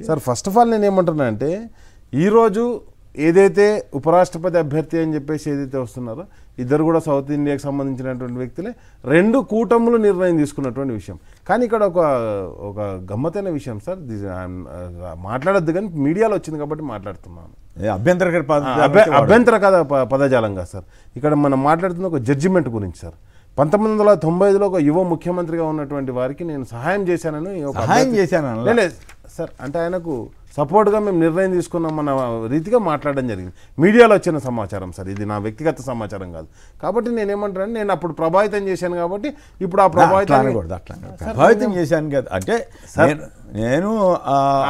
Sir first of all నేను ఏమంటున్నా అంటే ఈరోజు ఏదైతే ఉపరాష్ట్రపతి అభ్యర్థి అని చెప్పేసి ఏదైతే వస్తున్నారో ఇద్దరు కూడా సౌత్ ఇండియాకి సంబంధించినటువంటి వ్యక్తులే రెండు కూటములు నిర్ణయం తీసుకున్నటువంటి విషయం. కానీ ఇక్కడ ఒక గమ్మతైన విషయం సార్, మాట్లాడద్దు కానీ మీడియాలో వచ్చింది కాబట్టి మాట్లాడుతున్నాను. అభ్యంతరకర పదజాలంగా సార్ ఇక్కడ మనం మాట్లాడుతున్న ఒక జడ్జిమెంట్ గురించి సార్. 1995లో ఒక యువ ముఖ్యమంత్రిగా ఉన్నటువంటి వారికి నేను సహాయం చేశానని సార్, అంటే ఆయనకు సపోర్ట్గా మేము నిర్ణయం తీసుకున్నాం మన రీతిగా మాట్లాడడం జరిగింది. మీడియాలో వచ్చిన సమాచారం సార్, ఇది నా వ్యక్తిగత సమాచారం కాదు. కాబట్టి నేనేమంటాను, నేను అప్పుడు ప్రభావితం చేశాను కాబట్టి ఇప్పుడు ఆ ప్రభావితం చేశాను కదా. అంటే నేను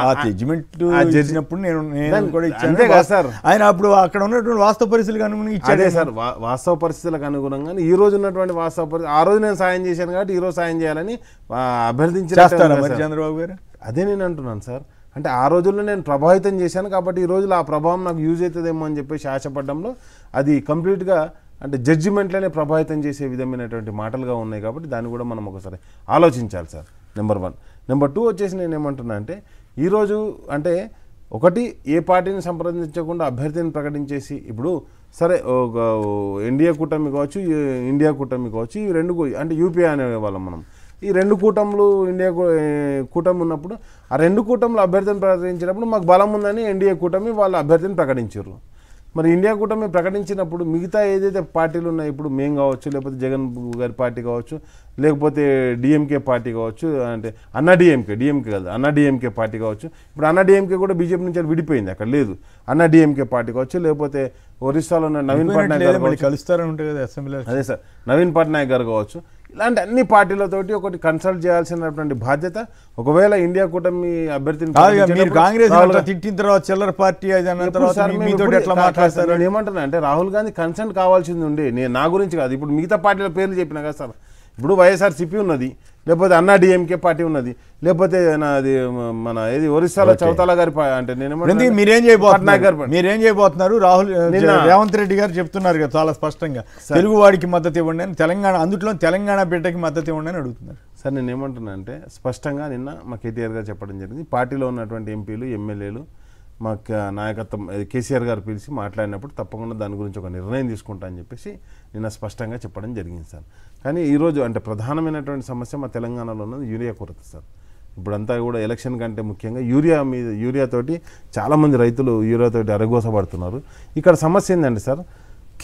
ఆ జడ్జిమెంట్ చేసినప్పుడు నేను కూడా ఇచ్చాను కదా సార్. ఆయన అప్పుడు అక్కడ ఉన్నటువంటి వాస్తవ పరిస్థితులకు అనుగుణంగా ఇచ్చాడే సార్. వాస్తవ పరిస్థితులకు అనుగుణంగా ఈ రోజు ఉన్నటువంటి వాస్తవ పరిస్థితి, ఆ రోజు నేను సాయం చేశాను కాబట్టి ఈ రోజు సాయం చేయాలని అభ్యర్థించారు చంద్రబాబు గారు. అదే నేను అంటున్నాను సార్. అంటే ఆ రోజుల్లో నేను ప్రభావితం చేశాను కాబట్టి ఈ రోజులో ఆ ప్రభావం నాకు యూజ్ అవుతుందేమో అని చెప్పేసి ఆశపడడంలో అది కంప్లీట్గా అంటే జడ్జిమెంట్లోనే ప్రభావితం చేసే విధమైనటువంటి మాటలుగా ఉన్నాయి. కాబట్టి దాన్ని కూడా మనం ఒకసారి ఆలోచించాలి సార్. నెంబర్ 1. నెంబర్ 2 వచ్చేసి నేను ఏమంటున్నా అంటే ఈరోజు అంటే ఒకటి ఏ పార్టీని సంప్రదించకుండా అభ్యర్థిని ప్రకటించేసి ఇప్పుడు సరే ఎన్డీఏ కూటమి కావచ్చు, ఇండియా కూటమి కావచ్చు, ఈ రెండు అంటే యూపీఏ అనేవాళ్ళం మనం. ఈ రెండు కూటములు ఇండియా కూటమి ఉన్నప్పుడు ఆ రెండు కూటములు అభ్యర్థిని ప్రకటించినప్పుడు మాకు బలం ఉందని ఎన్డీఏ కూటమి వాళ్ళ అభ్యర్థిని ప్రకటించారు. మరి ఇండియా కూటమి ప్రకటించినప్పుడు మిగతా ఏదైతే పార్టీలు ఉన్నాయి, ఇప్పుడు మేము కావచ్చు, లేకపోతే జగన్ గారి పార్టీ కావచ్చు, లేకపోతే డిఎంకే పార్టీ కావచ్చు, అంటే అన్నా డిఎంకే కాదు అన్నా డిఎంకే పార్టీ కావచ్చు. ఇప్పుడు అన్నా డిఎంకే కూడా బీజేపీ నుంచి విడిపోయింది, అక్కడ లేదు. అన్నా డిఎంకే పార్టీ కావచ్చు, లేకపోతే ఒరిస్సాలో ఉన్న నవీన్ పట్నాయక్ గారు కలుస్తారని ఉంటుంది కదా అసెంబ్లీలో. అదే సార్, నవీన్ పట్నాయక్ గారు కావచ్చు. ఇలాంటి అన్ని పార్టీలతోటి ఒకటి కన్సల్ట్ చేయాల్సినటువంటి బాధ్యత ఒకవేళ ఇండియా కూటమి అభ్యర్థిని కాంగ్రెస్ తిట్టిన తర్వాత చిల్లర పార్టీ నేను ఏమంటున్నా అంటే రాహుల్ గాంధీ కన్సల్ట్ కావాల్సింది ఉండే, నేను నా గురించి కాదు. ఇప్పుడు మిగతా పార్టీల పేర్లు చెప్పినా కదా సార్. ఇప్పుడు వైఎస్ఆర్సీపీ ఉన్నది, లేకపోతే అన్నా డిఎంకే పార్టీ ఉన్నది, లేకపోతే నాది మన ఏది ఒరిస్సాలో చౌతాలా గారి అంటే మీరేం చేయబోతున్నారు? రేవంత్ రెడ్డి గారు చెప్తున్నారు కదా చాలా స్పష్టంగా, తెలుగు వాడికి మద్దతు ఇవ్వండి అని, తెలంగాణ అందులో తెలంగాణ బిడ్డకి మద్దతు ఇవ్వండి అని అడుగుతున్నారు సార్. నేను ఏమంటున్నా అంటే స్పష్టంగా నిన్న మా కేటీఆర్ గారు చెప్పడం జరిగింది. పార్టీలో ఉన్నటువంటి ఎంపీలు ఎమ్మెల్యేలు మా నాయకత్వం కేసీఆర్ గారు పిలిచి మాట్లాడినప్పుడు తప్పకుండా దాని గురించి ఒక నిర్ణయం తీసుకుంటా అని చెప్పేసి నిన్న స్పష్టంగా చెప్పడం జరిగింది సార్. కానీ ఈరోజు అంటే ప్రధానమైనటువంటి సమస్య మా తెలంగాణలో ఉన్నది యూరియా కొరత సార్. ఇప్పుడంతా కూడా ఎలక్షన్ కంటే ముఖ్యంగా యూరియాతోటి చాలామంది రైతులు యూరియాతోటి అరగోసపడుతున్నారు. ఇక్కడ సమస్య ఏంటంటే సార్,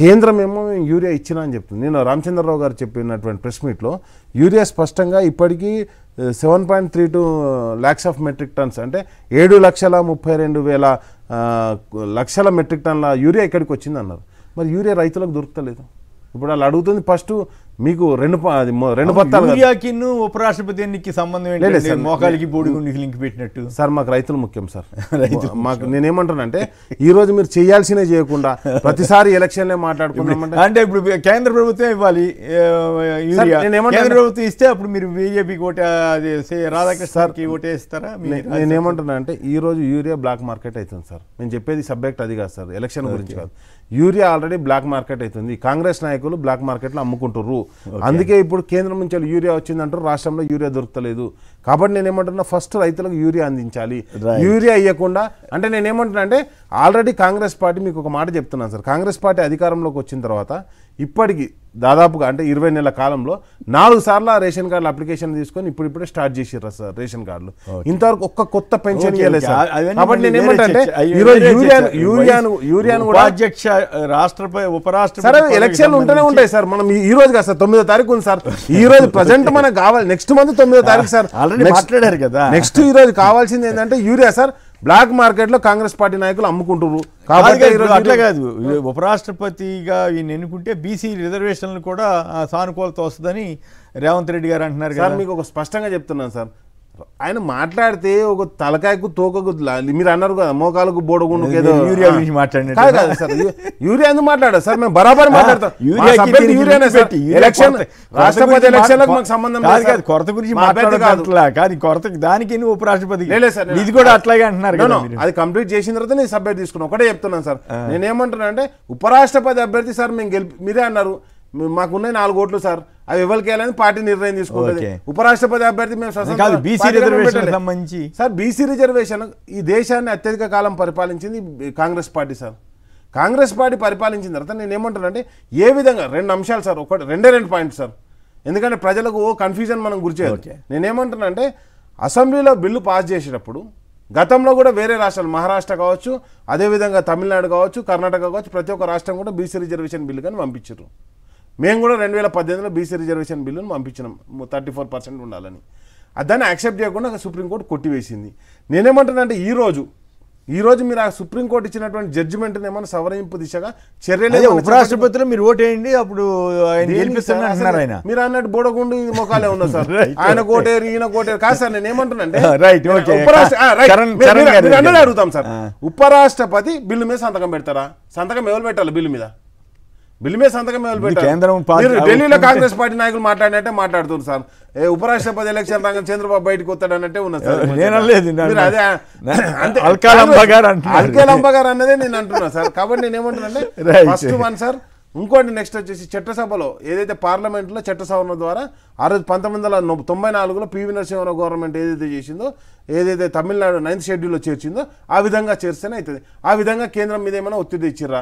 కేంద్రం ఏమో యూరియా ఇచ్చినా అని చెప్తుంది. నేను రామచంద్రరావు గారు చెప్పినటువంటి ప్రెస్ మీట్లో యూరియా స్పష్టంగా ఇప్పటికీ 7.32 lakhs ఆఫ్ మెట్రిక్ టన్స్ అంటే 7,32,000 లక్షల మెట్రిక్ టన్ల యూరియా ఇక్కడికి వచ్చింది అన్నారు. మరి యూరియా రైతులకు దొరుకుతలేదు. ఇప్పుడు వాళ్ళు అడుగుతుంది ఫస్ట్ మీకు రెండు బత్తాలు. ఉపరాష్ట్రపతి ఎన్నికకి సంబంధం ఏంటి? మోకాలికి బోడిగుండికి లింక్ పెట్టినట్టు సార్. మాకు రైతులు ముఖ్యం సార్. మాకు నేనేమంటానంటే ఈ రోజు మీరు చేయాల్సినే చేయకుండా ప్రతిసారి ఎలక్షన్లే మాట్లాడుకున్నామంటే అంటే ఇప్పుడు కేంద్ర ప్రభుత్వం ఇవ్వాలి యూరియా, కేంద్ర ప్రభుత్వం ఇస్తే అప్పుడు మీరు బీజేపీకి రాధాకృష్ణ సార్కి ఓటేస్తారా? నేనేమంటున్నా అంటే ఈ రోజు యూరియా బ్లాక్ మార్కెట్ అవుతుంది సార్. నేను చెప్పేది సబ్జెక్ట్ అది కాదు సార్, ఎలక్షన్ గురించి కాదు. యూరియా ఆల్రెడీ బ్లాక్ మార్కెట్ అవుతుంది. కాంగ్రెస్ నాయకులు బ్లాక్ మార్కెట్లో అమ్ముకుంటారు. అందుకే ఇప్పుడు కేంద్రం నుంచి యూరియా వచ్చిందంటారు, రాష్ట్రంలో యూరియా దొరకలేదు. కాబట్టి నేనేమంటున్నా ఫస్ట్ రైతులకు యూరియా అందించాలి. యూరియా ఇవ్వకుండా అంటే నేనేమంటున్నా అంటే ఆల్రెడీ కాంగ్రెస్ పార్టీ, మీకు ఒక మాట చెప్తున్నాను సార్, కాంగ్రెస్ పార్టీ అధికారంలోకి వచ్చిన తర్వాత ఇప్పటికి దాదాపుగా అంటే 20 నెలల కాలంలో 4 సార్లు రేషన్ కార్డుల అప్లికేషన్ తీసుకొని ఇప్పుడే స్టార్ట్ చేసిర్రు సార్ రేషన్ కార్డులు. ఇంతవరకు ఒక్క కొత్త పెన్షన్ ఇవ్వలేదు సార్. కాబట్టి నేను ఏమంటే ఈరోజు యూరియాను కూడా రాష్ట్రపతి ఉపరాష్ట్రపతి ఎలక్షన్లు ఉంటూనే ఉంటాయి సార్. మనం ఈ రోజు కాదు సార్, 9వ తారీఖు ఉంది సార్. ఈ రోజు ప్రజెంట్ మనకు కావాలి నెక్స్ట్ మంత్ 9వ తారీఖు సార్. మాట్లాడారు కదా. నెక్స్ట్ ఈ రోజు కావాల్సింది ఏంటంటే యూరియా సార్. బ్లాక్ మార్కెట్ లో కాంగ్రెస్ పార్టీ నాయకులు అమ్ముకుంటారు. కాబట్టి అట్లా కాదు, ఉపరాష్ట్రపతిగా ఈయన ఎన్నుకుంటే బీసీ రిజర్వేషన్లు కూడా సానుకూలత వస్తుందని రేవంత్ రెడ్డి గారు అంటున్నారు సార్. మీకు ఒక స్పష్టంగా చెప్తున్నాను సార్, ఆయన మాట్లాడితే ఒక తలకాయకు తోకకు మీరు అన్నారు కదా మోకాలకు బోడగుండు ఏదో యూరియా గురించి మాట్లాడిన సార్. యూరియా ఎందుకు మాట్లాడారు సార్? మేము బరాబర్ మాట్లాడతాం. రాష్ట్రపతి ఎలక్షన్లకు మాకు సంబంధం కాదు. కొరత గురించి మాట్లాడదు, కొరత దానికి ఉపరాష్ట్రపతి ఇది కూడా అట్లాగే అంటున్నారు. అది కంప్లీట్ చేసిన తర్వాత నేను సబ్జెక్ట్ తీసుకున్నాను. ఒకటే చెప్తున్నాను సార్. నేనేమంటున్నా అంటే ఉపరాష్ట్రపతి అభ్యర్థి సార్ మేము మీరే అన్నారు మాకున్నాయి 4 ఓట్లు సార్. అవి ఎవరికి వేయాలని పార్టీ నిర్ణయం తీసుకుంటుంది. ఓకే. ఉపరాష్ట్రపతి అభ్యర్థి మేము కాదు, బీసీ రిజర్వేషన్ సంబంధించి సార్ బీసీ రిజర్వేషన్ ఈ దేశాన్ని అత్యధిక కాలం పరిపాలించింది Congress party sir. Congress party పరిపాలించిన తర్వాత నేను ఏమంటానంటే ఏ విధంగా 2 అంశాలు సార్, ఒకటి 2 పాయింట్స్ సార్, ఎందుకంటే ప్రజలకు కన్ఫ్యూజన్ మనం గురిచేయాలి. నేనేమంటున్నానంటే అసెంబ్లీలో బిల్లు పాస్ చేసేటప్పుడు గతంలో కూడా వేరే రాష్ట్రాలు మహారాష్ట్ర కావచ్చు, అదేవిధంగా తమిళనాడు కావచ్చు, కర్ణాటక కావచ్చు, ప్రతి ఒక్క రాష్ట్రం కూడా బీసీ రిజర్వేషన్ బిల్లు కానీ పంపించారు. మేము కూడా 2018లో బీసీ రిజర్వేషన్ బిల్లును పంపించినాం 34% ఉండాలని. దాన్ని యాక్సెప్ట్ చేయకుండా సుప్రీంకోర్టు కొట్టివేసింది. నేనేమంటానంటే ఈరోజు మీరు ఆ సుప్రీంకోర్టు ఇచ్చినటువంటి జడ్జిమెంట్ని ఏమైనా సవరింపు దిశగా చర్యలు ఉపరాష్ట్రపతిలో మీరు ఓటేయండి అప్పుడు మీరు అన్నట్టు బోడగుండు మొఖాలే ఉన్నా సార్. ఆయన కోటేరు ఈయన కోటేరు కాదు సార్. నేను ఏమంటున్నానంటే అడుగుతాం సార్, ఉపరాష్ట్రపతి బిల్లు మీద సంతకం పెడతారా? సంతకం ఎవరు పెట్టాలి? బిల్లు మీద సంతకం ఎవరు పెట్టారు? ఢిల్లీలో కాంగ్రెస్ పార్టీ నాయకులు మాట్లాడినట్టే మాట్లాడుతున్నారు సార్. ఉపరాష్ట్రపతి ఎలక్షన్ రాగా చంద్రబాబు బయటకు వస్తాడన్నట్టే ఉన్నది సార్. అదే అల్కేలంబ గారు అన్నదే నేను అంటున్నా సార్. కాబట్టి నేను ఏమంటున్నానంటే ఫస్ట్ వన్ సార్. ఇంకోటి నెక్స్ట్ వచ్చేసి చట్టసభలో ఏదైతే పార్లమెంట్లో చట్ట సవరణ ద్వారా ఆ రోజు 1994లో పివి నరసింహారావు గవర్నమెంట్ ఏదైతే చేసిందో, ఏదైతే తమిళనాడు 9th షెడ్యూల్లో చేర్చిందో ఆ విధంగా చేస్తేనే అవుతుంది. ఆ విధంగా కేంద్రం మీద ఏమైనా ఒత్తిడి ఇచ్చిర్రా?